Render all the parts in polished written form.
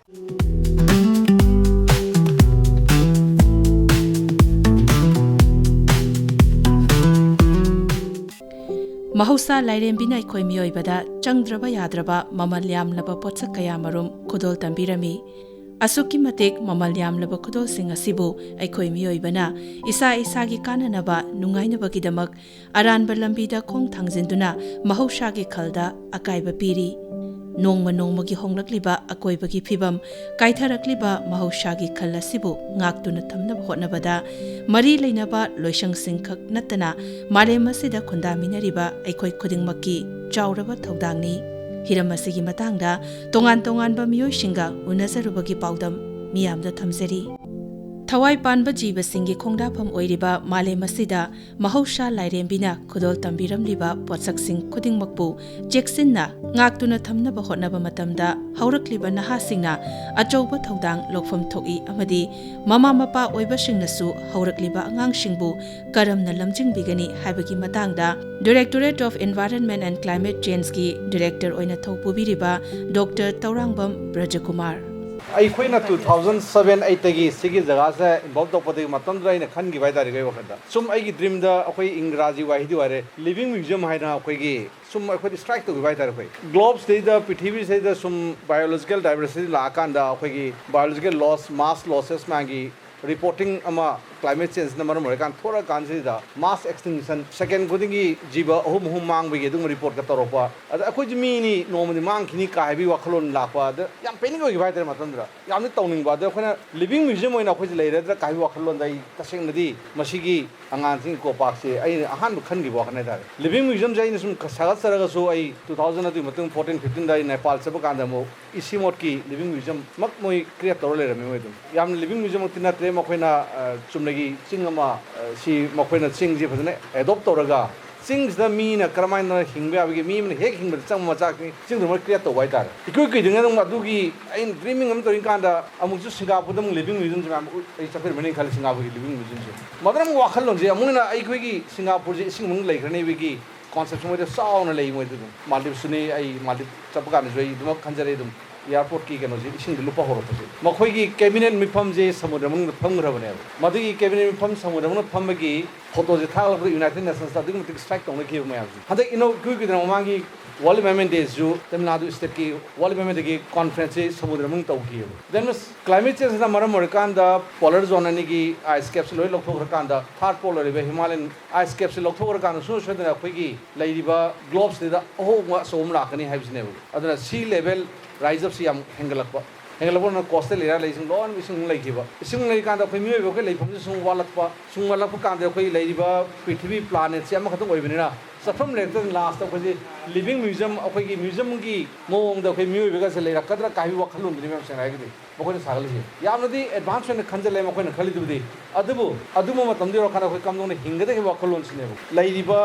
Mahousa lairembina aikoi mioibada changdraba yadraba mamal yamlaba potsak kaya marum khudol tambirami asuki matik mamal yamlaba khudol sing asibu aikoi mioibana isa isagi kananaba nungainabagidamak aranba lambida khong thangjinduna Mahousagi Khalda akaiba piri nongma nongmagi honglakliba akoibagi phibam kaitharakliba Mahousagi Khal asibu Ngaktuna Thamnaba hotnabada mari leinaba loisang singkhak natana malem asida khundaminariba aikoi khudingmakki chauraba thodangni hiram asigi matangda tongan tonganba miyoishinga unazarubagi paudam miyamda thamjari Thawai panba jiba singi khongdafam oiriba malem asida Mahousa lairembina khudol tambiramliba potsak sing khudingmakpu jeksinna Ngaktuna Thamnaba hotnaba matamda haurakliba nahasingna achouba thodang lokfam thoki amadi mama mapa oibasingnasu haurakliba angangsingbu karamna lamjingbigani haibagi matangda Directorate of Environment and Climate Change ki Director oina thopubiriba Dr. Thouram Brajakumar ꯑꯩꯈꯣꯏꯅ 2007-8ꯗꯒꯤ ꯁꯤꯒꯤ ꯖꯒꯥꯁꯦ ꯏꯟꯚꯣꯜꯕ ꯇꯧꯕꯗꯒꯤ ꯃꯇꯝꯗꯨꯗ ꯑꯩꯅ ꯈꯟꯈꯤꯕ ꯍꯥꯏꯇꯥꯔꯦ ꯑꯩꯈꯣꯏ ꯋꯥꯈꯜꯗ ꯁꯨꯝ ꯑꯩꯒꯤ ꯗ꯭ꯔꯤꯝꯗ ꯑꯩꯈꯣꯏ ꯏꯪꯒ꯭ꯔꯥꯖꯤ ꯋꯥꯍꯩꯗꯤ ꯑꯣꯏꯔꯦ ꯂꯤꯚꯤꯡ ꯃ꯭ꯌꯨꯖꯤꯌꯝ ꯍꯥꯏꯅ ꯑꯩꯈꯣꯏꯒꯤ ꯁꯨꯝ ꯑꯩꯈꯣꯏꯗꯤ ꯁ꯭ꯇ꯭ꯔꯥꯏꯛ ꯇꯧꯈꯤꯕ ꯍꯥꯏꯇꯥꯔꯦ ꯑꯩꯈꯣꯏ ꯒ꯭ꯂꯣꯕꯁꯤꯗꯩꯗ ꯄ꯭ꯔꯤꯊꯤꯕꯤꯁꯤꯗꯩꯗ ꯁꯨꯝ ꯕꯥꯏꯑꯣꯂꯣꯖꯤꯀꯦꯜ ꯗꯥꯏꯕꯔꯁꯤꯇꯤ ꯂꯥꯛꯑꯀꯥꯟꯗ ꯑꯩꯈꯣꯏꯒꯤ ꯕꯥꯏꯑꯣꯂꯣꯖꯤꯀꯦꯜ ꯂꯣꯁ ꯃꯥꯁ ꯂꯣꯁꯦꯁ ꯃꯌꯥꯝꯒꯤ रिपोर्टिंग क्लाइमेट चेंज थोड़ा मास एक्सटिंक्शन सेकेंड खुदी जीव अहम अहम मांगी रिपोर्ट का तौरप अखोज मीनी नोमी मांगी काहबी वखलों लाप पेनिंग है तौनीब अखोना लिविंग म्यूजियम अखोज लेरद्रा काहबी वखलों तसेंगदी आगान कोपासे अहम खनगी वखन है लिविंग म्यूजियम से सूम सागसरगसु 2014-15 नेपाल चब कांद इसीमोट की लिविंग म्यूजियम मोई क्रिएट तौर लेरमे लिविंग म्यूजियम नत्रे मखोना चुमनगी चिंग मखोना चिंग फजने एडोप्ट तौरगा चिंग मीन करमाइन हिंगे मीन हेक हिंग चंग मचा चिंग क्रिएट तौब है इन ड्रीमिंग तौर सिंगापुर लिविंग म्यूजियम से चफेरबनी खल सिंगापुर लिविंग म्यूजियम से मदम वाखलोंसे अमुना सिंगापुर से इसिंग लेखरने कॉन्सेप्ट चावना मालदीव सुनी मालदीव चपकान खंजरे एयरपोर्ट की कहोजे लुप हौरपे मखोई कैबिनेट मिफम से समुद्र फमग्रबने मधुगी कैबिनेट मिफम समुद्र फमगी फोटोजे था यूनाइटेड नेशंस स्ट्राइक तौर मैं हदक इनो कुछ ममांगी वर्ल्ड एनवायरनमेंट डे जो तमिलनाडु स्टेट की वर्ल्ड एनवायरनमेंट की कॉन्फ्रेंस से समुद्र तौकी देन क्लाइमेट चेंज मरम पोलर जोन की आइस कैप से लोई लौथोरकान थर्ड पोल हिमालयन आइस कैप से लौथोरकान सोदना अखोई ग्लोब्स अहोब असोम लाकनी है सी लेवल राइज अप से हेंगलपना कोस्टल एरिया लोन इसिंग लेकान अखोई मियोबो लेफम से वालप कान अखोई पृथ्वी प्लानेट से खतम चफम लेकर लास्ट अखोई लिविंग म्यूजियम अखोई म्यूजियम की मौंग अखोई मियोबो से लेरकद्रा काहि वखलोंदनी मैम सेंगाइगदी मखोई सागलि यामनदी एडवांस में खंजले मखोई खलिदुदी अदुबो मतमदि रखना अखोई कमदोंग हिंगदे वखलोंसने लेरिबा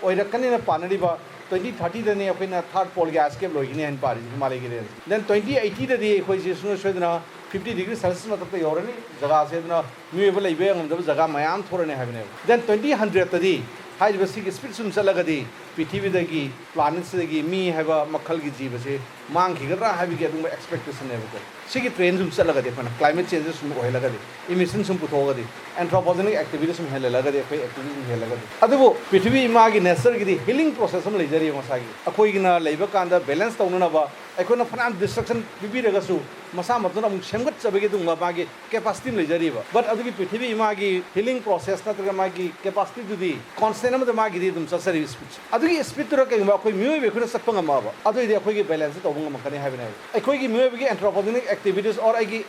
ओइरकने पानरिबा 2030 दने अखोइना थर्ड पोल के आइसकेप लोइगिने हन पारि हिमालय की रेंज देन 2080 ददी अखोई जे सुनो सोदना 50 डिग्री सेल्सियस मतब यौरनी जगह से म्यूएबल लेबे ngam जगह मयाम थोरने हाबिने देन 2100 ददी हाइब सिगी स्पीड सुम चलगदी पृथ्वी प्लानेट मी है मखल की जीव से मांगीगद्रा है एक्सपेक्टेशन है सिगी ट्रेन सुम चलगदी क्लाइमेट चेंजेस सुम होलगदी इमिशन सुम पुथोगदी एंथ्रोपोजेनिक एक्टिविटी सुम हेलगदी एक्टिविटी हेलगदी अदबो पृथ्वी इमागी नेचर की हीलिंग प्रोसेस हम लेजरी मसागी अखोइगिना लेबा कांदा बैलेंस तौननबा अखोना फनाम डिस्ट्रक्शन पिबिरगसु मसा मतन अमुक सेमगतचबगे दुंगा मागी कैपेसिटी लेजरीबा बट अदुगी पृथ्वी इमागी हीलिंग प्रोसेस नत्रगा मागी कैपेसिटी दुदी कांस्टेंट अमद मागी दी दुम ससरी स्पीड अदुगी स्पीड तुरा केंबा अखोइ मियोय बेखुना सपंगमाबा अदुइदि अखोइगी बैलेंस तौबंग मकने हाबिने अखोइगी मियोयबगी एंथ्रोपोजेनिक एक्टिविटीज और आइगी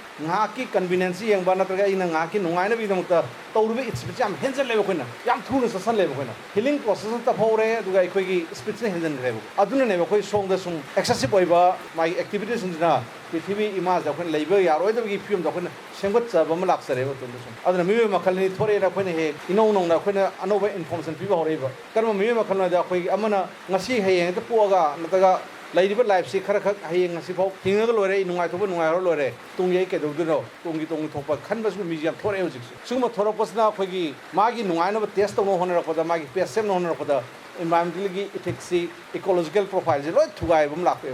की कन्वीनियंस यंबा नत्रगा इना की नुंगाइना बिदमता तौरुबे स्पीड याम हेंजल लेबा खोइना याम थुना ससन लेबा खोइना हीलिंग प्रोसेस तफौरे अदुगा अखोइगी स्पीड से हेंजन ग्रेबो अदुना नेबा खोइ सोंग द सुम एक्सेसिव ओइबा माई एक्टिविटीज ना पृथ्वी इमाज अखोइन लेबा यारोइदबगी फिल्म अखोइन सेंगतचबा म लाक्सरेबा तुंदसुम अदुना मियोय मखलनि थोरे अखोइन हे इनौ नौना अखोइन अनोबा इन्फॉर्मेशन पिबा होरेबा कर्म मियोय मखलना the अखोइ Amna ngasi hayeng ta puaga nataga live life से खर खर हयेंग सिफाव हिंग लोरे नुंगाइथोब नुंगाइरो लोरे तुंगे केदुदुनो तुंगी तुंगी थोप खनबसु म्यूजियम थोरे हुजिक सुगम थोरपसना अखोगी मागी नुंगाइनब टेस्ट तौनो होनरपदा मागी पेसेम होनरपदा environmental की ethics इकोलॉजिकल प्रोफाइल जे लोय थुगाइबम लापे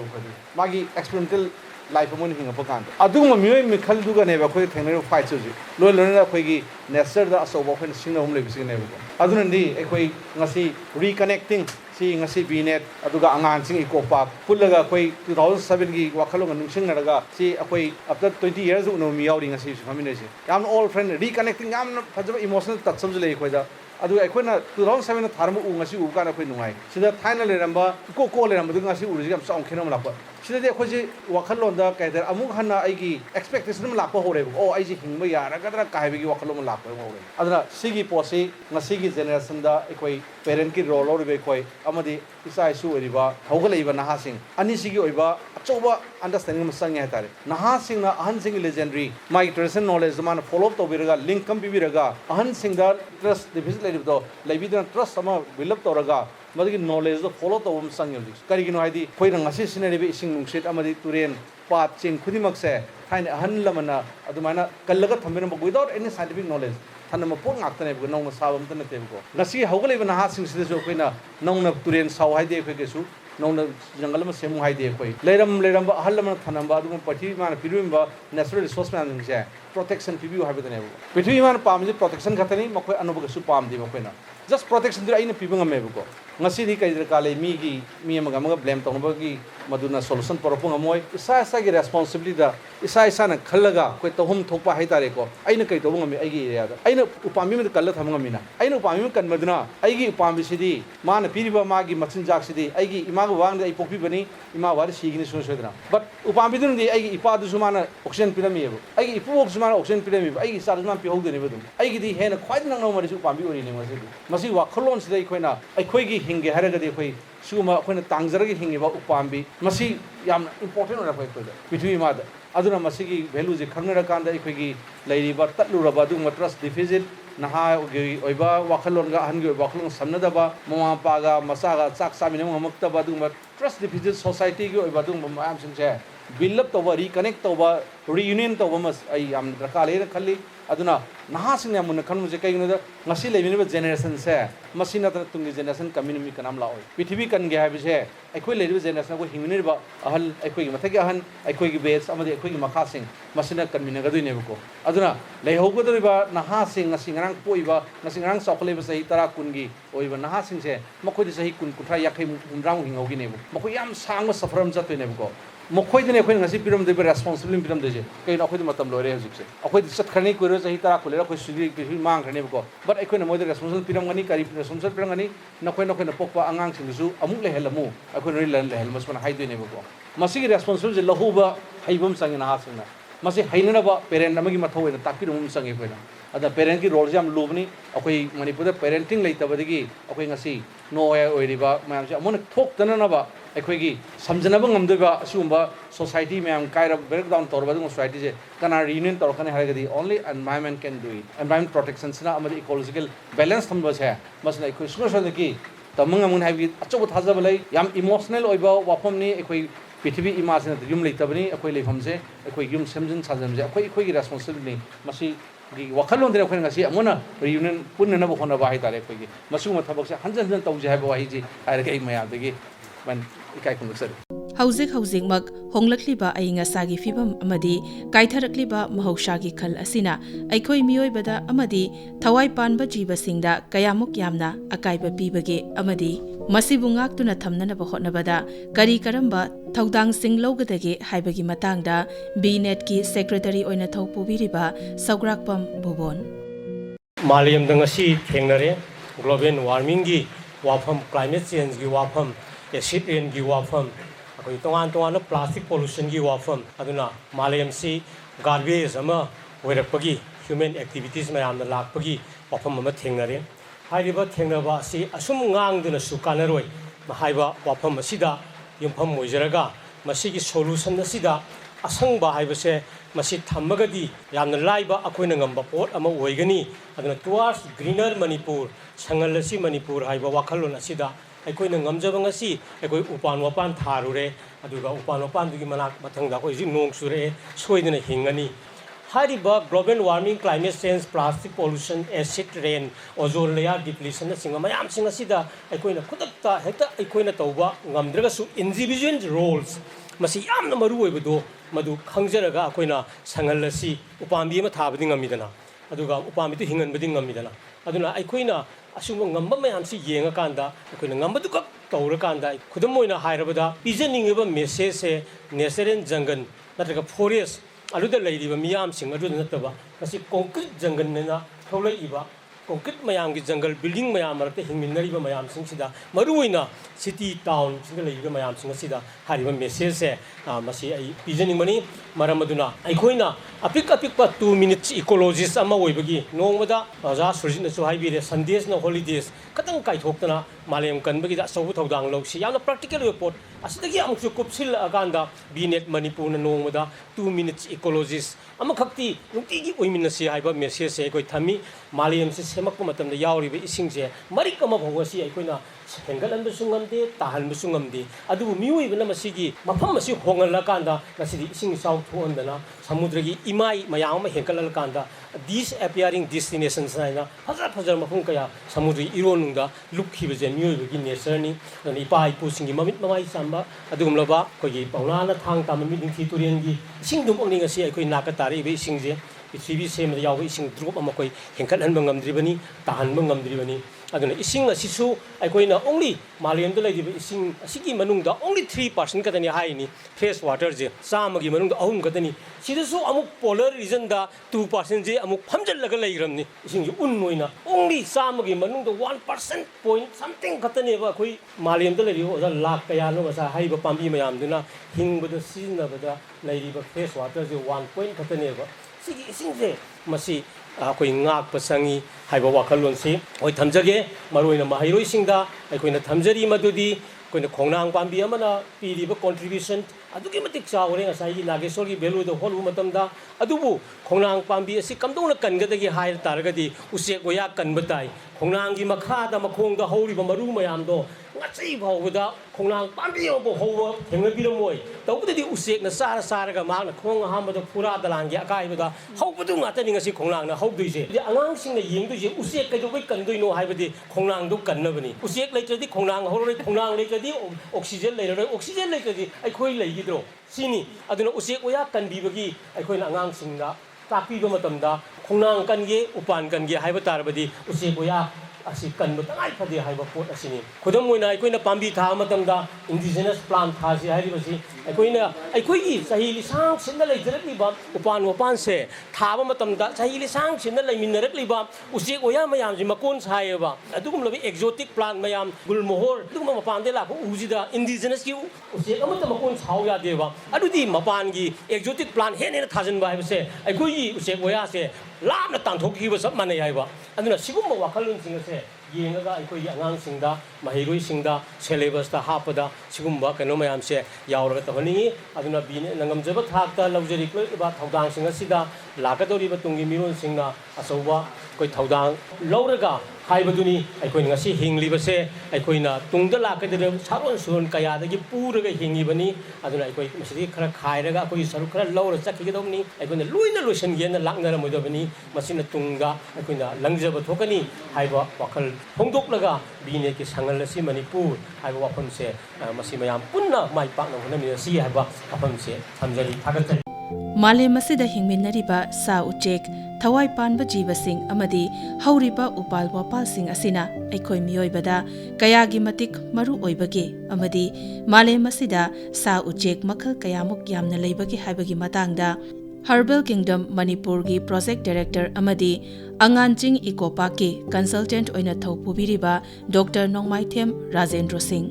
मागी एक्सपेरिमेंटल लाइफ अमन हिंगप कान अदुम मियोय मिखल दुगने बखोय थेंगने फाइट जुजि लोय लोयना अखोयगी नेचर दा असोबो खन सिंगना हम लेबिसिने बको अदुनंदी अखोय ngasi reconnecting si ngasi binet aduga angan sing ikopa pullaga akhoi 2007 gi wakhalong nungsing naraga si akhoi after 20 years uno mi yauri ngasi family se yam all friend reconnecting yam fajaba emotional touch sam jule khoida adu akhoi na 2007 na tharmu u ngasi u kana akhoi nungai sida final leramba ko leramba du ngasi u jam song khenam lakpa sida de akhoi ji wakhalon da kaidar amuk hanna aigi expectation ma lakpa hore o ai ji hingba yara gadra kaibegi wakhalon ma lakpa hore aduna sigi posi ngasi gi generation da akhoi parent ki role or be koi amadi isa isu oriba hogalaiba naha sing ani sigi oiba achoba understanding ma sang ya tare naha sing na ahan sing legendary my tradition knowledge man follow up to biraga link kam bibiraga ahan sing da trust deficit leib do leibidna trust sama build up toraga madigi knowledge do follow to um sang yodi kari gino haidi khoi rang asi sinari be ising nungsit amadi turen pat ching khudimak se thain ahan lamana adumana kallaga thambena without any scientific knowledge Thamnaba pot ngaktane bu nong sabam tan te bu ngasi hogale ba ha sing sida jo koina nong na turen saw hai de khoi ke su nong na jangal ma semu hai de khoi leiram ba ahal ma Thamnaba adu pathi ma pirum ba natural resource man se protection pibu ha be tane bu pithi ma pam ji protection khatani makoi anuba ke su pam de makoi na just protection dir aina pibang me bu ko ngasi ni kai kale mi amaga blame tong ba gi maduna solution porapung amoy isa gi responsibility da isa na khallaga koi tohum thokpa hai tare ko aina kai tobung ami ai gi area da aina upami me kalla thamang ami na aina upami me kan maduna ai gi upami sidi ma na piriba ma gi machin jak sidi ai gi ima ga wang da ai pokpi bani ima war si gi ni so dra but upami dun di ai gi ipa du sumana oxygen pirami bu ai gi ipu sumana oxygen pirami bu ai gi sar sumana pi hog de ni bu ai gi di he na khwai nang no ma ri su upami ori ni ma si masi wa kholon sidai khoina ai khoi gi hinge haragadi khoi suma khoina tangjaragi hinge ba upambi masi yam important ora khoi khoida pithui ma da aduna masi gi value je khangra kanda khoi gi lairi ba tatlu ra ba du trust deficit naha gi oiba wakhalon ga han gi wakhalon samnada ba mama pa ga masa ga chak samina ngamukta ba du trust deficit society gi oiba du ma am sing che build up to ba reconnect to ba reunion to ba mas ai am rakale khalli aduna naha sing ya mun khan muje kai no da ngasi lebi ne generation se masina ta tungi generation community kanam la oi prithibi kan ge ha bi se akhoi lebi generation ko hingni ba ahal akhoi gi mathagi ahan akhoi gi base amadi akhoi gi makha sing masina kan mina ga duine ko aduna lei hogo da ba naha sing ngasi ngarang poi ba ngasi ngarang sokle ba sahi tara kun gi oi ba naha sing se makoi di sahi kun kuthra yakhai umrang hingo gi ne bu makoi yam sang ma safaram jat ne ko mokoi dine khoi ngasi piram de responsibility piram de je kai na khoi matam lore hujik se akhoi sat khani ko ro sahi tara ko le khoi sudi pi mang khane ko but akhoi na moi de responsibility piram ngani kari responsibility piram ngani na khoi pokpa angang sing su amuk le helamu akhoi ri le hel mas pana hai de ne ko masi gi responsibility lahu ba haibam sang na ha sing na masi hainana ba parent amagi mathoi na takpi rum sang e ko na ada parent ki role jam lobni akhoi manipur da parenting leita badagi akhoi ngasi no oi ri ba mayam se amon thok tana na ba akhoi gi samjana ba ngamde ba asumba society mayam kaira breakdown tor ba dung society je kana reunion tor khane haragadi only environment can do it environment protection sina amadi ecological balance thamba che masna akhoi solution ki tamang amun habi achob thaja balai yam emotional oi ba wapom ni akhoi prithibi ima sina yum leita bani akhoi leifam se akhoi yum samjin sajam je akhoi gi responsibility masi gi wakhalon de akhoi ngasi amona reunion punna na bo hona ba hai tare akhoi gi masu ma thabak se hanjan tawje ha ba hi ji ai ga maya de gi man ikai kun sir hauzik mak honglakliba ainga sagi fibam amadi kaitharakliba Mahousagi Khal asina aikhoi mioi bada amadi thawai panba jiba singda kayamuk yamna akaiba pibage amadi masibu ngaktuna thamnaba hotnabada kari karamba Thoudang sing Lougadage haibagi matangda bnet ki secretary oina thopubiriba saugrakpam bubon Maliam dangasi thengnare global warming gi wafam climate change gi wafam acid rain gi wafam akoi tongan plastic pollution gi wafam aduna Maliam si garbage ama oirakpagi human activities mayam na lakpagi wafam ama thengnare haiba thengnaba si asum ngang duna su kanaroi mahaiba wafam asida yumpham moijaraga masigi solution asida asangba haibase masi thammagadi yamna laiba akoina ngamba pot ama oigani aduna towards greener Manipur sangalasi Manipur haiba wakhalon asida aikoina ngamjaba ngasi aikoi upan wapan tharure aduga upan wapan dugi manak mathangda koi ji nong sure soidina hingani hariba global warming climate change plastic pollution acid rain ozone layer depletion singa mayam singa sida aikoina khudakta hekta aikoina tawba ngamdraga su individual roles masi yamna maru oibedo madu khangzaraga akoina sangalasi upambi ma thabadi ngamidana aduga upambi tu hinganbadi ngamidana aduna aikoina asuma ngamba mayam si yenga kanda akoina ngambadu ka tawra kanda khudam moina hairabada pijaningiba message se natural jungle natraga forest aluda leidiba miyam sing adu nataba kasi concrete jungle nena tholai iba concrete mayam gi jungle building mayam marate hingminari ba mayam sing sida maruina city town singa leiba mayam sing sida hariba message se masi ai pijaning mani maramaduna aikoina apik apik pa 2 minutes ecologist ama oibagi nongmada aja surjina su haibire sundays na holidays katang kai thoktana malem kanbagi da sobu thodang loksi yamna practical report asidagi amchu kupsil aganda binet manipur na nongmada 2 minutes ecologist ama khakti nungtigi oiminasi haiba message se koi thami malem se semak matamda yauri be ising se marik ama bhogasi aikoina hengalan besungamde tahan besungamde adu miwi bena masigi mafam masi hongal kanda nasidi ising south thondana samudragi imai mayam ma hengalal kanda these appearing destinations na hajar hajar mafum kaya samudri ironungda lukhi beje miwi begi nature ni ani pai pu singi mamit mamai samba adugum loba kogi pauna thang tamami dingthi turian gi ising dum ongning asi ai koi nakatari be ising je pithribi sem yaw ising drop ama koi hengal han bangamdribani tahan bangamdribani aduna ising asisu aikoina only malem da laidiba ising asigi manungda only 3% kadani haini fresh water je samagi manungda ahum kadani sidasu amuk polar region da 2% je amuk phamjal laga lairamni ising unmoina only samagi manungda 1% point something kadani ba koi malem da laidiba oda lakh kaya no masa haiba pambi mayam duna hingbada season bada laidiba fresh water je 1 point kadani ba sigi ising je masi akhoi ngak pasangi haiba wakalon si oi thamjage maroina mahairoi singda aikoina thamjari madudi koina khongnang pambi amana piriba contribution adugi matik chawre ngasai gi nagesori value do holu matamda adubu khongnang pambi asi kamdona kangadagi hair taragadi usek goya kanbatai khongnang gi makha da makhongda horiba maru mayam do ngasai bawda khongnang pambi obo howa thengabiromoi tawbudi usek na sara saraga magna khong hamada pura dalangi akaibada hawbudu ngatani ngasi khongnang na hawduise angang singna yengduise usek kai do bai kandoino haibadi khongnang do kannabani usek leitradi khongnang horoi khongnang leitradi oxygen leiroi oxygen leitradi aikoi leigidro sini aduna usek oya kanbibagi aikoina angang singna tapiba matamda khongnang kange upan kange haiba tarbadi usek oya asi kanba tangai phadi haiba pot asini khudam moina aikoina pambi tha matamda indigenous plant tha si hairibasi aikoina aikoi gi sahi lisang sinna leijarakliba upan se thaba matamda sahi lisang sinna leiminarakliba usek oya mayam ji makon saiba adugum lobi exotic plant mayam gulmohor dugum mapan de la ko ujida indigenous ki usek amata makon sau ya deba adudi mapan gi exotic plant hene thajan ba haibase aikoi gi usek oya se lamna tangthokki ba sab manai haiba aduna sigumba wakalun singase yengaga aikoi angang singda mahiroi singda syllabus ta hapada sigumba kano mayam se yauraga tawani aduna bine nangamjaba thakta laujari ba thodang singa sida lakadori ba tungi miron singna asoba koi thodang lauraga haibaduni aikoi ngasi hinglibase aikoina tungda lakadere saron suron kaya dagi puraga hingibani aduna aikoi masidi khara khairaga akoi saru khara laura chakigedomni aikoina luina lotion gena laknara modobani masina tungda aikoina langjaba thokani haiba wakal hongdoklaga bine ki sangal si manipur haiba wafam se masi mayam punna mai pakna honami si haiba wafam se thamjari thagatari malem asida hingminariba sa uchek thawai panba jibasing amadi hauriba upal wapal sing asina aikoi miyoibada kayagi matik maru oibage amadi malem asida sa uchek makhal kayamuk yamna leibagi haibagi matangda Herbal Kingdom Manipur gi Project Director amadi Anganching Ecopark ki consultant oina thopubiriba Dr. Nongmaithem Rajendra Singh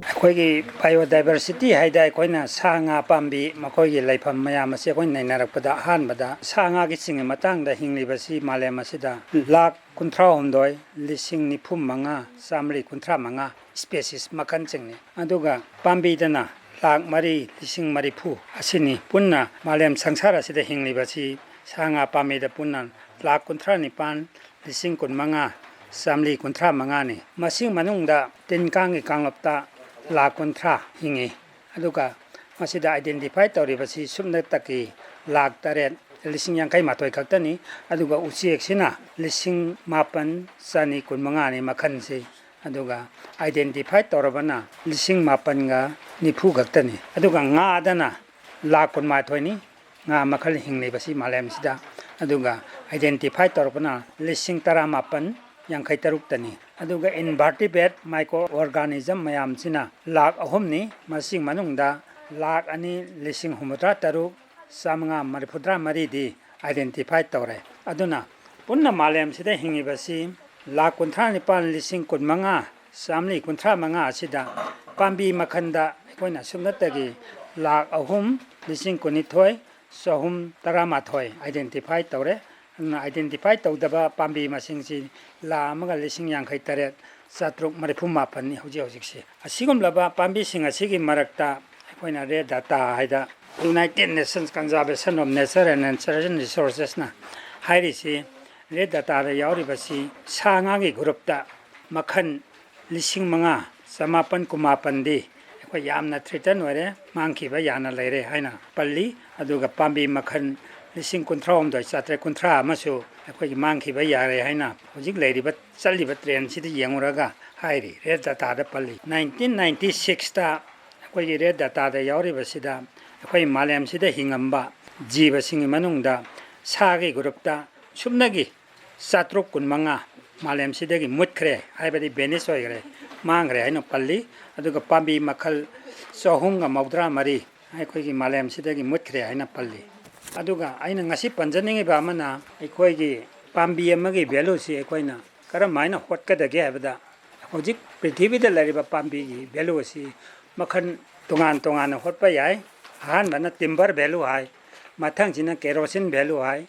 ꯑꯩꯈꯣꯏꯒꯤ biodiversity ꯍꯥꯏꯗ ꯑꯩꯈꯣꯏꯅ ꯁꯥ ꯉꯥ ꯄꯥꯝꯕꯤ ꯃꯈꯣꯏꯒꯤ ꯂꯩꯐꯝ ꯃꯌꯥꯝ ꯑꯁꯤ ꯑꯩꯈꯣꯏꯅ ꯅꯩꯅꯔꯛꯄꯗ ꯑꯍꯥꯟꯕꯗ ꯁꯥ ꯉꯥꯒꯤ ꯆꯤꯡꯒꯤ ꯃꯇꯥꯡꯗ ꯍꯤꯡꯂꯤꯕꯁꯤ ꯃꯥꯂꯦꯝ ꯑꯁꯤꯗ lakh kunthraumdoi lising ni phum manga samri kunthra manga species makan chingni aduga pambi dana lak mari lising mari phu asini punna malem sangsara sida hinglibasi sanga pami da punna lak kunthra ni pan lising kun manga samli kunthra manga ni masing manungda tenkang gi kanglapta lak kunthra hingi aduga masida identify tawribasi sumna taki lak taret lising yang kai matoi kaktani aduga usiek sina lising mapan sani kun manga ni makhan se aduga identify torabana lising mapan ga nipu kaktani aduga nga dana lakh kun ma thoi ni nga makhal hingli basi malem sida aduga identify torpana lising taramapan yang khai taruk tani aduga invertebrate microorganism mayam china lakh ahom ni masing manungda lakh ani lising humudra taruk samanga marifudra mari di identify tore aduna punna malem sida hingi basi lakh kunthra nipan lising kun manga samli kunthra manga sida pambi makhanda koina sumnatagi lakh ahum lising kunithoi sohum taramathoi identify tore identify tawdaba pambi masing si la amaga lising yang khai tare satruk marifuma pani hoji hoji se asigum laba pambi sing asigi marakta koina red data haida United Nations Conservation of Nature and Natural Resources na hairi si red data ra yauri basi sanga gi group ta makhan lising manga samapan kumapan di ko yamna threaten ware mangki ba yana leire haina palli aduga pambi makhan lising kunthrom doi satre kunthra amasu ko mangki ba yare haina hojik leiri ba challi ba train si di yenguraga hairi red data da palli 1996 ta ko red data da yauri basida ko malem sida hingamba jiba singi manungda sagi group ta sumnagi satruk kun manga malem sida gi mutkre haibadi benis hoigre mangre haino palli aduga pambi makhal sohunga maudra mari aikoigi malem sidagi mutkre haina palli aduga aina ngasi panjaningi ba mana aikoigi pambi amagi value si aikoina karam maina hotkadage habada hojik prithivida lariba pambi gi value si makhan tongan tongan hotpa yai han bana timber value hai mathang jina kerosene value hai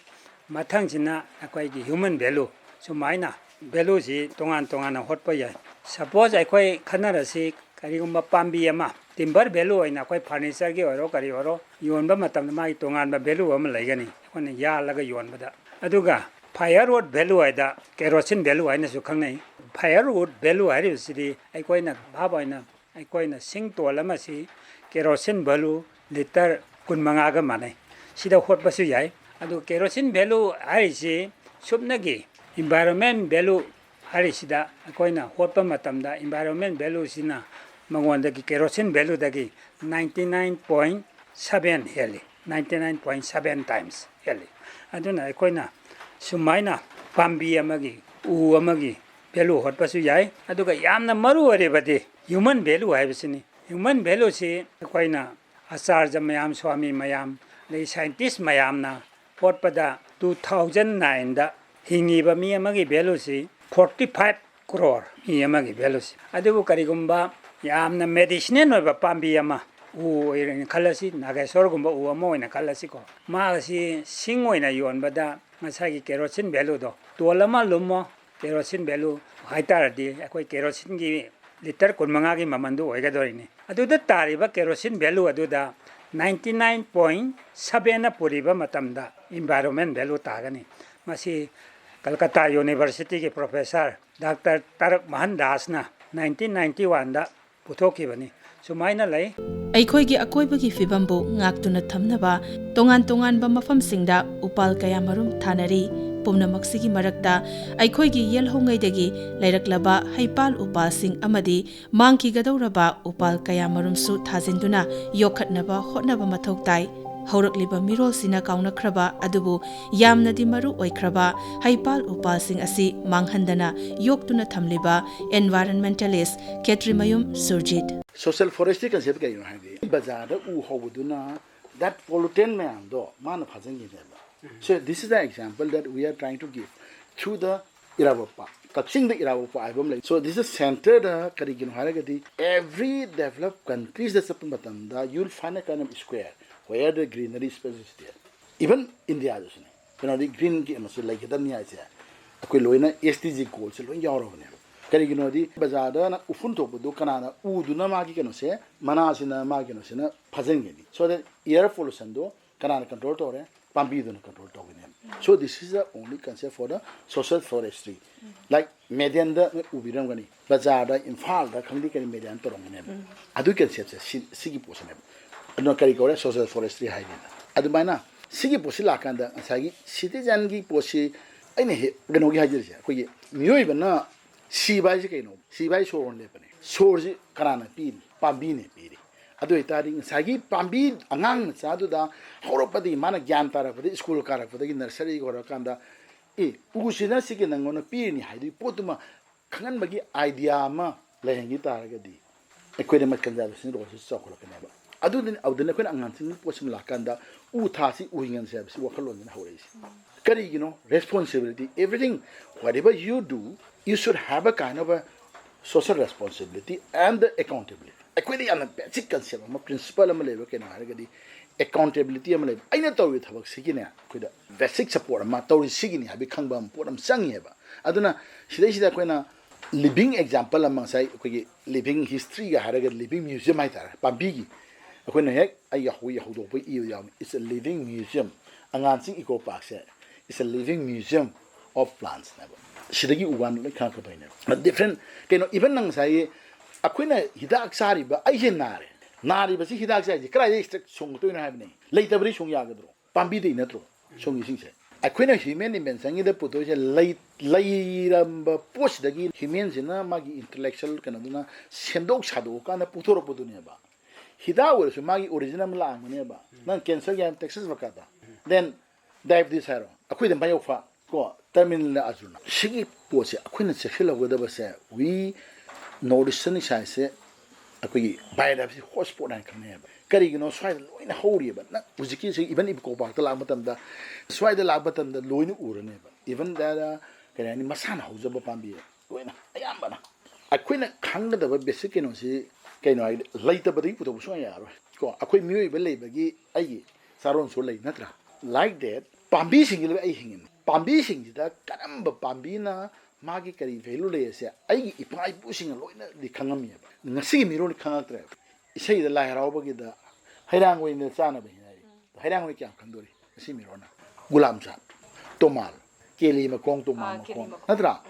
mathang jina aikoigi human value so maina value si tongan tongan hotpa yai suppose aikoi khanarasi karigumba pambi ama timber value aina koi furniture gi oro kari oro yonba matam mai tongan ba value am laigani kone ya laga yonbada aduga firewood value aida kerosene value aina su khangnai firewood value hari sidi aikoi na bhabaina aikoi na sing tolama si kerosene value liter kunmanga ga manai sida hot basu yai adu kerosene value hari si subnagi environment value hari sida akoina hotpa matamda environment value sina mangwandagi kerosene value dagi 99.7 heli 99.7 times heli aduna akoina sumaina pambi amagi u amagi value hotpa su yai aduga yamna maru arebadi human value haibisini human value si akoina acharya mayam swami mayam lei scientist mayamna hotpada 2009 da hingiba mi amagi value si 45 crore yamagi velosi adubu karigumba yamna medicinal oiba pambi yama u irin khalasi nagasor gumba u amo ina khalasi ko maasi singoina yonbada ngasagi kerosene value do tolama lummo kerosene value haitaradi akoi kerosene gi liter kunmanga gi mamandu oigadorini aduda tariba kerosene value aduda 99.7 na puriba matamda environment value tagani masi Calcutta University के professor doctor Tarak महन दास ना 1991 दा पुथोखिबनी सुमाइना लै ꯑꯩꯈꯣꯏꯒꯤ ꯑꯀꯣꯏꯕꯒꯤ ꯐꯤꯕꯝꯕꯨ ꯉꯥꯛꯇꯨꯅ ꯊꯝꯅꯕ ꯇꯣꯉꯥꯟ ꯇꯣꯉꯥꯟꯕ ꯃꯐꯝꯁꯤꯡꯗ ꯎꯄꯥꯜ ꯀꯌꯥ ꯃꯔꯨꯝ ꯊꯥꯅꯔꯤ ꯄꯨꯝꯅꯃꯛꯁꯤꯒꯤ ꯃꯔꯛꯇ ꯑꯩꯈꯣꯏꯒꯤ ꯌꯦꯜꯍꯧꯉꯩꯗꯒꯤ ꯂꯩꯔꯛꯂꯕ ꯍꯩꯄꯥꯜ ꯎꯄꯥꯜꯁꯤꯡ ꯑꯃꯗꯤ ꯃꯥꯡꯈꯤꯒꯗꯧꯔꯕ ꯎꯄꯥꯜ ꯀꯌꯥ ꯃꯔꯨꯝꯁꯨ ꯊꯥꯖꯤꯟꯗꯨꯅ ꯌꯣꯛꯈꯠꯅꯕ ꯍꯣꯠꯅꯕ ꯃꯊꯧ ꯇꯥꯏ ꯍꯧꯔꯛꯂꯤꯕ ꯃꯤꯔꯣꯜꯁꯤꯅ ꯀꯥꯎꯅꯈ꯭ꯔꯕ ꯑꯗꯨꯕꯨ ꯌꯥꯝꯅꯗꯤ ꯃꯔꯨ ꯑꯣꯏꯈ꯭ꯔꯕ ꯍꯩꯄꯥꯜ ꯎꯄꯥꯜꯁꯤꯡ ꯑꯁꯤ ꯃꯥꯡꯍꯟꯗꯅ ꯌꯣꯛꯇꯨꯅ ꯊꯝꯂꯤꯕ एनवायरनमेंटलिस्ट खेत्रीमयुम Surjit social forestry concept kai no hadi bazar da u hobuduna that pollutant mayam do man phajang gi so this is the example that we are trying to give through the irawapa touching the irawapa album like so this is centered karigin haragadi every developed countries that sapatam da you'll find a kind of square where the greenery space is there even india also you know the green game like that nia is akoi loina SDG goals lo yawro ne karigino di bazada na ufun to budu kanana uduna magi keno se manasina magi no se na phajengeni so that air pollution do kanana control to re pambi do control to ne so this is the only concept for the social forestry like median da ubiram gani bazada Imphal da khangdi kari median to rong ne adu concept se sigi posen no kari gore social forestry haidina adu baina sigi posila kanda asagi citizen gi posi aine he gano gi hajir ko ye miyoi bana sibai ji kaino sibai soron le pane sorji karana pi pambi ne pi adu itari sagi pambi angang sadu da horopadi mana gyan tarakpadi school karakpadi nursery gorakanda ugusina sigi nangona pini haidi potuma khangan bagi idea ma lehengi taragadi ekwede mat conservation ro so ko kanaba adu din awdana ko angan sin posim lakanda u thasi u hingan se si wakhalon na hawreisi kari responsibility everything whatever you do you should have a kind of a social responsibility and the accountability equally an basic concept ma principle am lebo ke na haragadi accountability am lebo aina tawi thabak sigine kuida basic support ma tawi sigine habi khangba am poram sangyeba aduna sida koina living example among sai ko living history ga haragadi living museum ai tar pambigi koina hek ai yahu do pai iyo yam it's a living museum angan sing eco park se it's a living museum of plants never sidagi uwan le khang ka baina different keno even nang sai akwina hidak sari ba ai nari ba si hidak sai kra ye sung to na habne leitabri sung ya gadro pambi de na tro sung yi sing se akwina human dimension ida puto je leiram ba post dagi human jina magi intellectual kana duna sendok sado kana puthoro pudunia ba hida wor su magi original la ngane ba nan cancer ya texas bakata then diabetes haro akwida ba yofa ko terminal azuna sigi poche akwina sexual godaba se we notice ni sai se akoi biodiversity hotspot an kane ba kari gino swai loina hori ba na uziki se even if ko ba ta la matam da swai da la batam da loina urane ba even da kani masana hauza ba pambi loina ayamba na akwina khangda da ba basic no si kaino ai laita ba ri puto so ya ro ko akoi mioi ba le ba gi ai saron so le natra like that pambi singil ai hingin pambi sing da karamba pambi na magi kari value le se ai ipai pushing loina di khangam ya ngasi mi ro ni khangatre isei da la haraw ba gi da hairang wei ne chana ba hinai hairang wei kyam khandori ngasi mi ro na gulam cha tomal keli ma kong to ma kong natra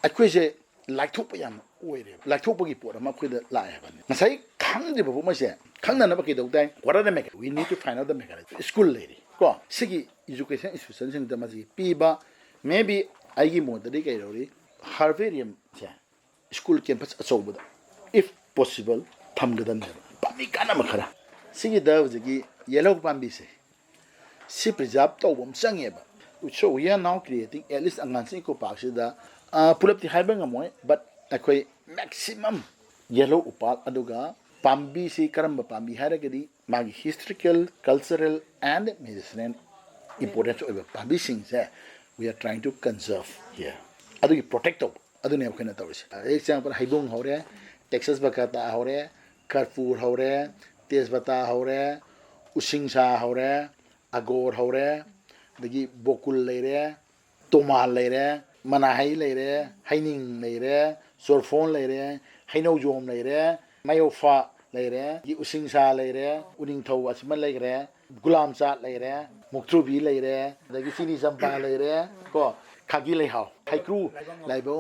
akwai je like thop yam oi re like thop gi por ma khoi da la ya ba ne ngasai khang de ba ma se khang na ba ki dok dai what are the mechanism we need to find out the mechanism school lady ko sigi education institution sing da ma ji pi ba maybe aigi modari kai rori harvarium cha school campus achobada if possible thamgadam pami kana makhara sigi da ji yellow pambi se si preserve to bom sangeba so we are now creating at least angan sing ko pak da pulap ti haiba ngamoy but akoi maximum yellow upal aduga pambi si karamba pambi haragadi magi historical cultural and medicinal importance of pambi sing se we are trying to conserve here adu protect adu ne khena tawse example haibung hore texas bakata hore karpur hore tezbata hore usingsa hore agor hore dagi bokul leire tomal leire manahai leire haining leire sorfon leire hainau jom leire mayofa leire gi usingsa leire uning thau asma leire gulam cha leire muktrubi leire dagi sini sampa leire ko khagi lei hau haikru laibo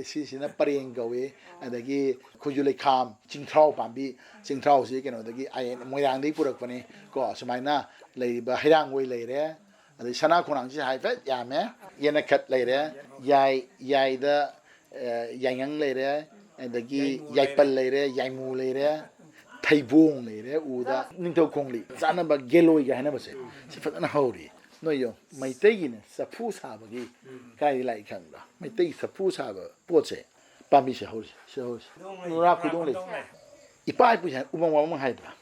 si sina pareng gawe adagi khujulai kham chingthau pambi chingthau si keno dagi ai moyang dei purak pani ko sumaina leiba hairang wei leire adi sana khonang si hai fet yame yena khat leire yai da yangang leire adagi yaipal leire yaimu leire thaibong leire uda ningthau khongli chana ba geloi ga hana base si fatana hauri no yo mai tegi ne sapu sa ba gi kai lai khang da mai tegi sapu sa ba po che pa mi se hori no ra ku dong le ipai pu sa umang wa mang hai da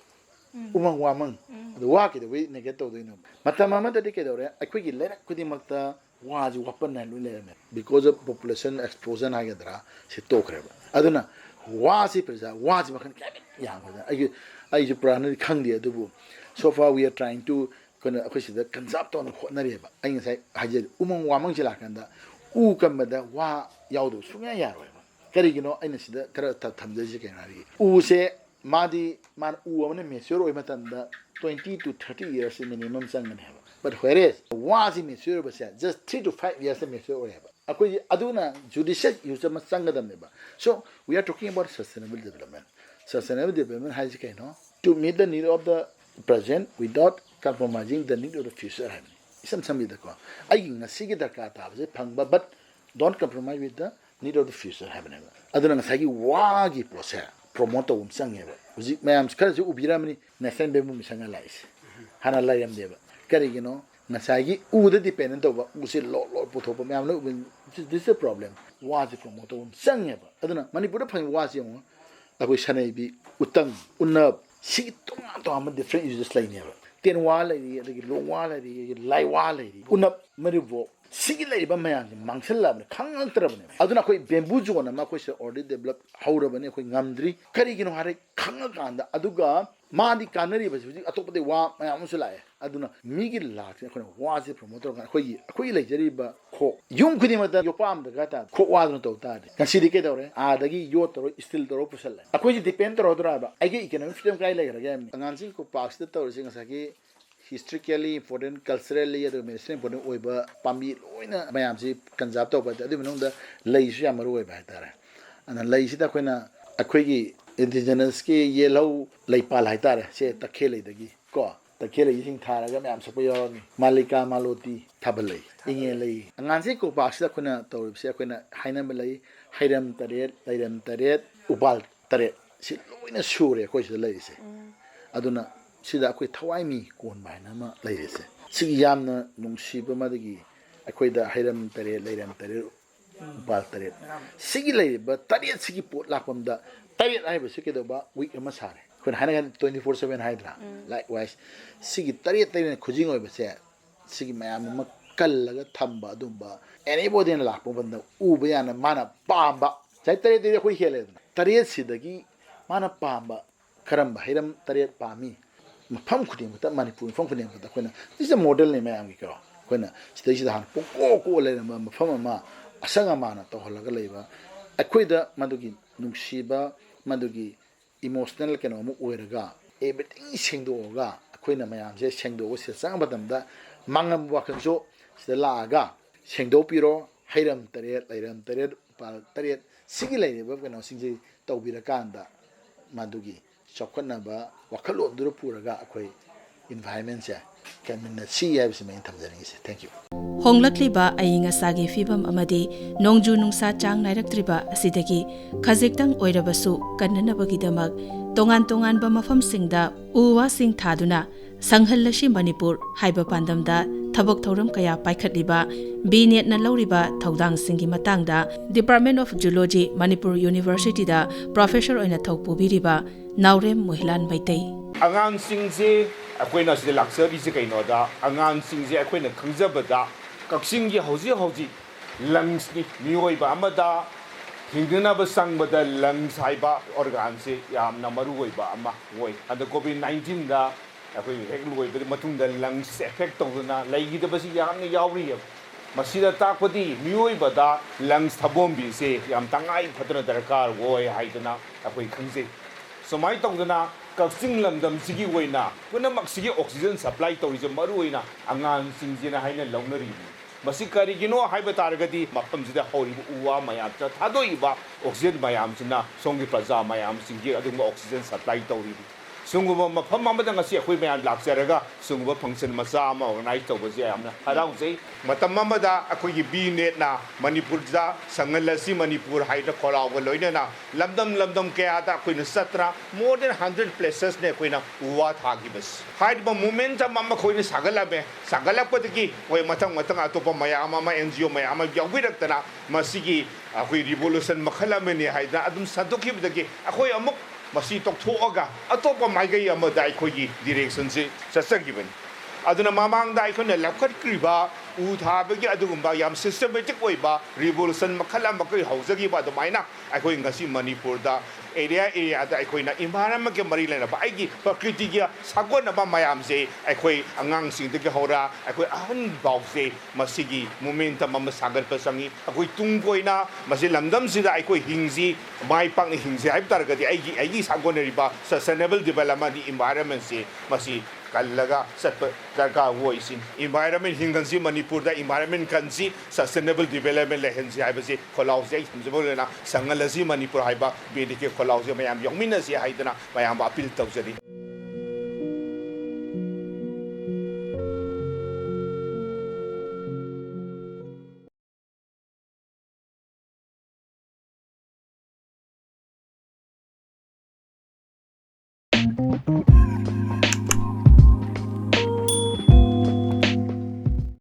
umang wa mang the wa ki the we ne get to do no matama ma de ke do re akwi gi le ku di makta wa ji wapan na lu le me because of population explosion ha ga dra se to kre ba aduna wa si presa wa ji ma khan ka ya ba ai ji prana khang di adu so far we are trying to kana akhisi concept on hotnareba ai sai haje umang wamang jila kanda u kamada wa yaudo sunya yarwa kari gino aina sida kara thamje ji kenari u se madi man u amne mesure oi matanda 20 to 30 years minimum sangane haba but whereas was in mesure ba just 3 to 5 years mesure oi haba akoi aduna judicial use ma sangadam neba so we are talking about sustainable development has kaino to meet the need of the present without compromising the need of the future. Some with the core. I see the kata, but don't compromise with the need of the future. Other than Sagi Wagi process, promote tꯧꯕ ꯆꯪꯉꯦꯕ ꯍꯧꯖꯤꯛ ꯃꯌꯥꯝ ꯈꯔꯁꯨ ꯎꯕꯤꯔꯝꯃꯅꯤ national bamboo ꯃꯤꯁꯟꯒ ꯂꯥꯛꯏꯁꯦ ꯍꯥꯟꯅ ꯂꯩꯔꯝꯗꯦꯕ ꯀꯔꯤꯒꯤꯅꯣ ꯉꯁꯥꯏꯒꯤ ꯎꯗ dependent ꯇꯧꯕ ꯎꯁꯦ load ꯄꯨꯊꯣꯛꯄ ꯃꯌꯥꯝꯅ this is a problem ꯋꯥꯁꯦ promote ꯇꯧꯕ ꯆꯪꯉꯦꯕ ꯑꯗꯨꯅ ꯃꯅꯤꯄꯨꯔꯗ ꯐꯪꯉꯤꯕ ꯋꯥꯁꯦ ꯌꯦꯡꯉꯣ ꯑꯩꯈꯣꯏ ꯁꯅꯩꯕꯤ ꯎꯇꯪ ꯎꯅꯞ ꯁꯤꯒꯤ ꯇꯣꯉꯥꯟ ꯇꯣꯉꯥꯟꯕ ꯗꯤꯐ꯭ꯔꯦꯟ ꯌꯨꯖꯦꯁ ꯂꯩꯅꯦꯕ ꯇꯦꯟꯋꯥ ꯂꯩꯔꯤ ꯑꯗꯒꯤ ꯂꯣꯡꯋꯥ ꯂꯩꯔꯤ ꯂꯥꯏꯋꯥ ꯂꯩꯔꯤ ꯎꯅꯞ ꯃꯔꯤꯕꯣꯛ ꯁꯤꯒꯤ ꯂꯩꯔꯤꯕ ꯃꯌꯥꯝꯁꯦ ꯃꯥꯡꯁꯤꯜꯂꯛꯑꯕꯅꯤ ꯈꯪꯉꯛꯇ꯭ꯔꯕꯅꯦ ꯑꯗꯨꯅ ꯑꯩꯈꯣꯏ ꯕꯦꯝꯕꯨ ꯖꯣꯟ ꯑꯃ ꯑꯩꯈꯣꯏꯁꯦ ꯑꯣꯜꯔꯦꯗꯤ ꯗꯦꯚꯂꯞ ꯍꯧꯔꯕꯅꯤ ꯑꯩꯈꯣꯏ ꯉꯝꯗ꯭ꯔꯤ ꯀꯔꯤꯒꯤꯅꯣ ꯍꯥꯏꯔꯦ ꯈꯪꯉꯀꯥꯟꯗ ꯑꯗꯨꯒ ꯃꯥꯗꯤ ꯀꯥꯟꯅꯔꯤꯕꯁꯤ ꯍꯧꯖꯤꯛ ꯑꯇꯣꯞꯄꯗꯩ ꯋꯥ ꯃꯌꯥꯝ ꯑꯃꯁꯨ ꯂꯥꯛꯑꯦ ꯑꯗꯨꯅ ꯃꯤꯒꯤ ꯂꯥꯛꯁꯦ ꯑꯩꯈꯣꯏꯅ ꯋꯥꯁꯦ ꯄ꯭ꯔꯣꯃꯣꯠ ꯇꯧꯔꯀꯥꯟꯗ ꯑꯩꯈꯣꯏꯒꯤ ꯂꯩꯖꯔꯤꯕ ꯈꯣꯛ ꯌꯨꯝ ꯈꯨꯗꯤꯡꯃꯛꯇ ꯌꯣꯄꯥꯛ ꯑꯃ ꯗꯔꯀꯥꯔ ꯇꯥꯗꯦ ꯈꯣꯛ ꯋꯥꯗꯨꯅ ꯇꯧ ꯇꯥꯔꯗꯤ ꯉꯁꯤꯗꯤ ꯀꯩꯗꯧꯔꯦ ꯑꯥꯗꯒꯤ ꯌꯣꯠ ꯇꯧꯔ ꯏꯁꯇꯤꯜ ꯇꯧꯔ ꯄꯨꯁꯜꯂꯦ ꯑꯩꯈꯣꯏꯁꯦ ꯗꯤꯄꯦꯟ ꯇꯧꯔꯗ꯭ꯔꯥꯕ ꯑꯩꯒꯤ ꯏꯀꯣꯅꯣꯃꯤꯛ ꯐ꯭रीडꯝ ꯀꯥꯏ ꯂꯩꯈ꯭ꯔꯒꯦ ꯍꯥꯏꯕꯅꯤ ꯑꯉꯥꯡꯁꯤꯡ ꯄꯥꯔꯛꯁꯤꯗ ꯇꯧꯔꯤꯁꯦ ꯉꯁꯥꯏꯒꯤ ꯍꯤꯁꯇ꯭ꯔꯤꯀꯦꯜꯂꯤ ꯏꯝꯄꯣꯔꯇꯦꯟ ꯀꯜꯆꯔꯦꯜꯂꯤ ꯑꯗꯨꯒ ꯃꯦꯗꯤꯁꯤꯅꯦꯜ ꯏꯝꯄꯣꯔꯇꯦꯟ ꯑꯣꯏꯕ ꯄꯥꯝꯕꯤ ꯂꯣꯏꯅ ꯃꯌꯥꯝꯁꯤ ꯀꯟꯖꯥꯔꯕ ꯇꯧꯕ ꯍꯥꯏꯇꯥꯔꯦ ꯑꯗꯨꯒꯤ ꯃꯅꯨꯡꯗ ꯂꯩꯁꯨ ꯌꯥꯝ ꯃꯔꯨ ꯑꯣꯏꯕ ꯍꯥꯏꯇꯥꯔꯦ ꯑꯗꯨꯅ ꯂꯩꯁꯤꯗ ꯑꯩꯈꯣꯏꯅ ꯑꯩꯈꯣꯏꯒꯤ ꯏꯟꯗꯤꯖꯤꯅꯁꯀꯤ ꯌꯦꯜꯍꯧ ꯂꯩꯄꯥꯜ ꯍꯥꯏꯇꯥꯔꯦ ꯁꯦ ꯇꯈꯦꯜꯂꯩꯗꯒꯤ ꯀꯣ ꯇꯈꯦꯜꯂꯩꯁꯤꯡ ꯊꯥꯔꯒ ꯃꯌꯥꯝ ꯁꯛꯄ ꯌꯥꯎꯔꯝꯃꯤ ꯃꯥꯂꯤꯀꯥ ꯃꯥꯂꯣꯇꯤ ꯊꯥꯕꯜ ꯂꯩ ꯏꯉꯦ ꯂꯩ ꯑꯉꯥꯡꯁꯤ ꯀꯣꯄꯥꯛꯁꯤꯗ ꯑꯩꯈꯣꯏꯅ ꯇꯧꯔꯤꯕꯁꯦ ꯑꯩꯈꯣꯏꯅ ꯍꯥꯏꯅꯕ ꯂꯩ ꯍꯩꯔꯝ ꯇꯔꯦꯠ ꯂꯩꯔꯝ ꯇꯔꯦꯠ ꯎꯄꯥꯜ ꯇꯔꯦꯠ ꯁꯤ ꯂꯣꯏꯅ ꯁꯨꯔꯦ ꯑꯩꯈꯣꯏ ꯁꯤꯗ ꯂꯩꯔꯤꯁꯦ ꯑꯗꯨꯅ ꯁꯤꯗ ꯑꯩꯈꯣꯏ ꯊꯋꯥꯏꯃꯤ ꯀꯣꯟꯕ ꯍꯥꯏꯅ ꯑꯃ ꯂꯩꯔꯤꯁꯦ ꯁꯤꯒꯤ ꯌꯥꯝꯅ ꯅꯨꯡꯁꯤꯕ ꯃꯗꯒꯤ ꯑꯩꯈꯣꯏꯗ ꯍꯩꯔꯝ ꯇꯔꯦꯠ ꯂꯩꯔꯝ ꯇꯔꯦꯠ ꯎꯄꯥꯜ ꯇꯔꯦꯠ ꯁꯤꯒꯤ ꯂꯩꯔꯤꯕ ꯇꯔꯦꯠꯁꯤꯒꯤ ꯄꯣꯠ ꯂꯥꯛꯄꯝꯗ ꯇꯔꯦꯠ ꯍꯥꯏꯕꯁꯤ ꯀꯩꯗꯧꯕ ꯋꯤꯛ ꯑꯃ ꯁꯥꯔꯦ ꯑꯩꯈꯣꯏꯅ ꯍꯥꯏꯅ 24/7 ꯍꯥꯏꯗ꯭ꯔꯥ ꯂꯥꯏꯛ ꯋꯥꯏꯁ ꯁꯤꯒꯤ ꯇꯔꯦꯠ ꯈꯨꯖꯤꯡ ꯑꯣꯏꯕꯁꯦ ꯁꯤꯒꯤ ꯃꯌꯥꯝ ꯑꯃ ꯀꯜꯂꯒ ꯊꯝꯕ ꯑꯗꯨꯝꯕ ꯑꯦꯅꯤꯕꯣꯗꯤꯅ ꯂꯥꯛꯄ ꯃꯇꯝꯗ ꯎꯕ ꯌꯥꯅ ꯃꯥꯅ ꯄꯥꯝꯕ ꯉꯁꯥꯏ ꯇꯔꯦꯠꯇꯗꯤ ꯑꯩꯈꯣꯏ ꯍꯦꯜꯂꯦꯗꯅ ꯇꯔꯦꯠꯁꯤꯗꯒꯤ ꯃꯥꯅ ꯄꯥꯝꯕ ꯀꯔꯝꯕ ꯍꯩꯔꯝ ꯇꯔꯦꯠ ꯄꯥꯝꯃꯤ ꯃꯐꯝ ꯈꯨꯗꯤꯡꯃꯛꯇ ꯃꯅꯤꯄꯨꯔ ꯃꯐꯝ ꯈꯨꯗꯤꯡꯃꯛꯇ ꯑꯩꯈꯣꯏꯅ ꯁꯤꯁꯦ ꯃꯣꯗꯦꯜꯅꯤ ꯃꯌꯥꯝꯒꯤ ꯀꯣ ꯑꯩꯈꯣꯏꯅ ꯁꯤꯗꯩꯁꯤꯗ ꯍꯥꯟꯅ ꯄꯨꯡꯀꯣꯛ ꯂꯩꯔꯝꯕ ꯃꯐꯝ ꯑꯃ ꯑꯁꯪ ꯑꯃꯥꯅ ꯇꯧꯍꯜꯂꯒ ꯂꯩꯕ ꯑꯩꯈꯣꯏꯗ ꯃꯗꯨꯒꯤ ꯅꯨꯡꯁꯤꯕ ꯃꯗꯨꯒꯤ ꯏꯃꯣꯁꯅꯦꯜ ꯀꯩꯅꯣ ꯑꯃ ꯑꯣꯏꯔꯒ ꯑꯦꯕ꯭ꯔꯤꯊꯤꯡ ꯁꯦꯡꯗꯣꯛꯑꯒ ꯑꯩꯈꯣꯏꯅ ꯃꯌꯥꯝꯁꯦ ꯁꯦꯡꯗꯣꯛꯑꯒ ꯁꯤꯗ ꯆꯪꯕ ꯃꯇꯝꯗ ꯃꯥꯡꯉꯝꯕ ꯋꯥꯈꯜꯁꯨ ꯁꯤꯗ ꯂꯥꯛꯑꯒ ꯁꯦꯡꯗꯣꯛꯄꯤꯔꯣ ꯍꯩꯔꯝ ꯇꯔꯦꯠ ꯂꯩꯔꯝ ꯇꯔꯦꯠ ꯎꯄꯥꯜ ꯇꯔꯦꯠ ꯁꯤꯒꯤ ꯂꯩꯔꯤꯕ ꯀꯩꯅꯣꯁꯤꯡꯁꯤ ꯇꯧꯕꯤꯔꯀꯥꯟꯗ ꯃꯗꯨꯒꯤ ꯆꯥꯎꯈꯠꯅꯕ ꯋꯥꯈꯜꯂꯣꯟꯗꯨꯗ ꯄꯨꯔꯒ ꯑꯩꯈꯣꯏ ꯏꯟꯚꯥꯏꯔꯟꯃꯦꯟꯁꯦ ꯀꯟꯃꯤꯟꯅꯁꯤ ꯍꯥꯏꯕꯁꯤꯃ ꯑꯩꯅ ꯊꯝꯖꯅꯤꯡꯉꯤꯁꯦ ꯊꯦꯡꯛ ꯌꯨ ꯍꯣꯡꯂꯛꯂꯤꯕ ꯑꯏꯪ ꯑꯁꯥꯒꯤ ꯐꯤꯚꯝ ꯑꯃꯗꯤ ꯅꯣꯡꯖꯨ ꯅꯨꯡꯁꯥ ꯆꯥꯡ ꯅꯥꯏꯔꯛꯇ꯭ꯔꯤꯕ ꯑꯁꯤꯗꯒꯤ ꯈꯖꯤꯛꯇꯪ ꯑꯣꯏꯔꯕꯁꯨ ꯀꯟꯅꯅꯕꯒꯤꯗꯃꯛ ꯇꯣꯉꯥꯟ ꯇꯣꯉꯥꯟꯕ ꯃꯐꯝꯁꯤꯡꯗ ꯎ ꯋꯥꯁꯤꯡ ꯊꯥꯗꯨꯅ ꯁꯪꯍꯜꯂꯁꯤ ꯃꯅꯤꯄꯨꯔ ꯍꯥꯏꯕ ꯄꯥꯟꯗꯝꯗ ꯊꯕꯛ ꯊꯧꯔꯝ ꯀꯌꯥ ꯄꯥꯏꯈꯠꯂꯤꯕ ꯕꯤꯅꯦꯠꯅ ꯂꯧꯔꯤꯕ ꯊꯧꯗꯥꯡꯁꯤꯡꯒꯤ ꯃꯇꯥꯡꯗ ꯗꯤꯄꯥꯔꯠꯃꯦꯟꯠ ꯑꯣꯐ ꯖꯨꯂꯣꯖꯤ ꯃꯅꯤꯄꯨꯔ ꯌꯨꯅꯤꯚꯔꯁꯤꯇꯤꯗ ꯄ꯭ꯔꯣꯐꯦꯁꯔ ꯑꯣꯏꯅ ꯊꯧ ꯄꯨꯕꯤꯔꯤꯕ ꯅꯥꯎꯔꯦꯝ ꯃꯣꯍꯤꯂꯥꯟ ꯃꯩꯇꯩ ꯑꯉꯥꯡꯁꯤꯡꯁꯦ ꯑꯩꯈꯣꯏꯅ ꯁꯤꯗ ꯂꯥꯛꯆꯔꯤꯁꯦ ꯀꯩꯅꯣꯗ ꯑꯉꯥꯡꯁꯤꯡꯁꯦ ꯑꯩꯈꯣꯏꯅ ꯈꯪꯖꯕꯗ ꯀꯛꯆꯤꯡꯒꯤ ꯍꯧꯖꯤꯛ ꯂꯪꯁꯅꯤ ꯃꯤꯑꯣꯏꯕ ꯑꯃꯗ ꯍꯤꯡꯅꯅꯕ ꯆꯪꯕꯗ ꯂꯪꯁ ꯍꯥꯏꯕ ꯑꯣꯔꯒꯥꯟꯁꯦ ꯌꯥꯝꯅ ꯃꯔꯨꯑꯣꯏꯕ ꯑꯃ ꯑꯣꯏ ꯑꯗ COVID-19ꯗ ꯑꯩꯈꯣꯏ ꯍꯦꯛ ꯂꯣꯏꯕꯗ ꯃꯇꯨꯡꯗ ꯂꯪꯁ ꯑꯦꯐꯦꯛ ꯇꯧꯗꯨꯅ ꯂꯩꯈꯤꯗꯕꯁꯤ ꯌꯥꯝꯅ ꯌꯥꯎꯔꯤꯑꯕ ꯃꯁꯤꯗ ꯇꯥꯛꯄꯗꯤ ꯃꯤꯑꯣꯏꯕꯗ ꯂꯪꯁ ꯊꯕꯣꯝꯕꯤꯁꯦ ꯌꯥꯝ ꯇꯉꯥꯏ ꯐꯗꯅ ꯗꯔꯀꯥꯔ ꯑꯣꯏ ꯍꯥꯏꯗꯅ ꯑꯩꯈꯣꯏ ꯈꯪꯖꯩ ꯁꯨꯃꯥꯏꯅ ꯇꯧꯗꯅ ꯀꯛꯆꯤꯡ ꯂꯝꯗꯝꯁꯤꯒꯤ ꯑꯣꯏꯅ ꯄꯨꯝꯅꯃꯛꯁꯤꯒꯤ ꯑꯣꯛꯁꯤꯖꯦꯟ ꯁꯄ꯭ꯂꯥꯏ ꯇꯧꯔꯤꯁꯦ ꯃꯔꯨꯑꯣꯏꯅ ꯑꯉꯥꯡꯁꯤꯡꯁꯤꯅ ꯍꯥꯏꯅ ꯂꯧꯅꯔꯤꯕꯅꯤ ꯃꯁꯤ ꯀꯔꯤꯒꯤꯅꯣ ꯍꯥꯏꯕ ꯇꯥꯔꯒꯗꯤ ꯃꯐꯝꯁꯤꯗ ꯍꯧꯔꯤꯕ ꯎ ꯋꯥ ꯃꯌꯥꯝꯁꯤꯗ ꯊꯥꯗꯣꯛꯏꯕ ꯑꯣꯛꯁꯤꯖꯦꯟ ꯃꯌꯥꯝꯁꯤꯅ ꯁꯣꯝꯒꯤ ꯄ꯭ꯔꯖꯥ ꯃꯌꯥꯝꯁꯤꯡꯒꯤ ꯑꯗꯨꯒꯨꯝꯕ ꯑꯣꯛꯁꯤꯖꯦꯟ ꯁꯄ꯭ꯂꯥꯏ ꯇꯧꯔꯤꯕꯅꯤ ꯁꯤꯒꯨꯝꯕ ꯃꯐꯝ ꯑꯃꯗ ꯉꯁꯤ ꯑꯩꯈꯣꯏ ꯃꯌꯥꯝ ꯂꯥꯛꯆꯔꯒ ꯁꯤꯒꯨꯝꯕ ꯐꯪꯁꯟ ꯃꯆꯥ ꯑꯃ ꯑꯣꯔꯒꯅꯥꯏꯖ ꯇꯧꯕꯁꯦ ꯌꯥꯝꯅ ꯍꯔꯥꯎꯖꯩ ꯃꯇꯝ ꯑꯃꯗ ꯑꯩꯈꯣꯏꯒꯤ ꯕꯤꯅꯦꯠꯅ ꯃꯅꯤꯄꯨꯔꯗ ꯁꯪꯍꯜꯂꯁꯤ ꯃꯅꯤꯄꯨꯔ ꯍꯥꯏꯅ ꯈꯣꯜꯂꯥꯎꯒ ꯂꯣꯏꯅꯅ ꯂꯝꯗꯝ ꯀꯌꯥꯗ ꯑꯩꯈꯣꯏꯅ ꯆꯠꯇꯅ ꯃꯣꯔ ꯗꯦꯟ 100 ꯄ꯭ꯂꯦꯁꯦꯁꯅꯦ ꯑꯩꯈꯣꯏꯅ ꯎ ꯋꯥ ꯊꯥꯈꯤꯕꯁꯤ ꯍꯥꯏꯔꯤꯕ ꯃꯨꯃꯦꯟꯇꯝ ꯑꯃ ꯑꯩꯈꯣꯏꯅ ꯁꯥꯒꯠꯂꯝꯃꯦ ꯁꯥꯒꯠꯂꯛꯄꯗꯒꯤ ꯍꯣꯏ ꯃꯊꯪ ꯑꯇꯣꯞꯄ ꯃꯌꯥꯝ ꯑꯃ NGO ꯃꯌꯥꯝ ꯑꯃ ꯌꯥꯎꯕꯤꯔꯛꯇꯅ ꯃꯁꯤꯒꯤ ꯑꯩꯈꯣꯏ ꯔꯤꯚꯣꯂꯨꯁꯟ ꯃꯈꯜ ꯑꯃꯅꯤ ꯍꯥꯏꯗꯅ ꯑꯗꯨꯝ ꯁꯟꯗꯣꯛꯈꯤꯕꯗꯒꯤ ꯑꯩꯈꯣꯏ ꯑꯃꯨꯛ ꯃꯁꯤ ꯇꯣꯛꯊꯣꯛꯑꯒ ꯑꯇꯣꯞꯄ ꯃꯥꯏꯀꯩ ꯑꯃꯗ ꯑꯩꯈꯣꯏꯒꯤ ꯗꯤꯔꯦꯛꯁꯟꯁꯤ ꯆꯠꯆꯈꯤꯕꯅꯤ ꯑꯗꯨꯅ ꯃꯃꯥꯡꯗ ꯑꯩꯈꯣꯏꯅ ꯂꯧꯈꯠꯈ꯭ꯔꯤꯕ ꯎ ꯊꯥꯕꯒꯤ ꯑꯗꯨꯒꯨꯝꯕ ꯌꯥꯝ ꯁꯤꯁꯇꯦꯃꯦꯇꯤꯛ ꯑꯣꯏꯕ ꯔꯤꯚꯣꯂꯨꯁꯟ ꯃꯈꯜ ꯑꯃꯈꯣꯏ ꯍꯧꯖꯈꯤꯕ ꯑꯗꯨꯃꯥꯏꯅ ꯑꯩꯈꯣꯏ ꯉꯁꯤ ꯃꯅꯤꯄꯨꯔꯗ ꯑꯦꯔꯤꯌꯥꯗ ꯑꯩꯈꯣꯏꯅ ꯏꯟꯚꯥꯏꯔꯟꯃꯦꯟꯠꯀ ꯃꯔꯤ ꯂꯩꯅꯕ ꯑꯩꯒꯤ ꯄ꯭ꯔꯀ꯭ꯔꯤꯇꯤꯒꯤ ꯁꯥꯒꯣꯟꯅꯕ ꯃꯌꯥꯝꯁꯦ ꯑꯩꯈꯣꯏ ꯑꯉꯥꯡꯁꯤꯡꯗꯒꯤ ꯍꯧꯔ ꯑꯩꯈꯣꯏ ꯑꯍꯟ ꯐꯥꯎꯁꯦ ꯃꯁꯤꯒꯤ ꯃꯣꯃꯦꯟꯇꯝ ꯑꯃ ꯁꯥꯒꯠꯄ ꯆꯪꯉꯤ ꯑꯩꯈꯣꯏ ꯇꯨꯡ ꯀꯣꯏꯅ ꯃꯁꯤ ꯂꯝꯗꯝꯁꯤꯗ ꯑꯩꯈꯣꯏ ꯍꯤꯡꯁꯤ ꯃꯥꯏ ꯄꯥꯛꯅ ꯍꯤꯡꯁꯤ ꯍꯥꯏꯕ ꯇꯥꯔꯒꯗꯤ ꯑꯩꯒꯤ ꯁꯥꯒꯣꯟꯅꯔꯤꯕ ꯁꯁꯇꯦꯅꯦꯕꯜ ꯗꯤꯕꯦꯂꯞꯃꯦꯟꯠ ꯏꯟꯚꯥꯏꯔꯟꯃꯦꯟꯠꯁꯤ ꯃꯁꯤ ꯀꯜꯂꯒ ꯆꯠꯄ ꯗꯔꯀꯥꯔ ꯑꯣꯏꯁꯤ ꯏꯟꯚꯥꯏꯔꯟꯃꯦꯟꯠ ꯍꯤꯡꯍꯟꯁꯤ ꯃꯅꯤꯄꯨꯔꯗ ꯏꯟꯚꯥꯏꯔꯟꯃꯦꯟꯠ ꯀꯟꯁꯤ ꯁꯁꯇꯦꯅꯦꯕꯜ ꯗꯤꯕꯦꯂꯞꯃꯦꯟꯠ ꯂꯩꯍꯟꯁꯤ ꯍꯥꯏꯕꯁꯤ ꯈꯣꯜꯂꯥꯎꯁꯦ ꯑꯩ ꯊꯝꯖꯕ ꯑꯣꯏꯅ ꯁꯪꯍꯜꯂꯁꯤ ꯃꯅꯤꯄꯨꯔ ꯍꯥꯏꯕ ꯕꯦꯗꯤꯛꯀꯤ ꯈꯣꯜꯂꯥꯎꯁꯦ ꯃꯌꯥꯝ ꯌꯥꯎꯃꯤꯟꯅꯁꯤ ꯍꯥꯏꯗꯅ ꯃꯌꯥꯝꯕꯨ ꯑꯄꯤꯜ ꯇꯧꯖꯔꯤ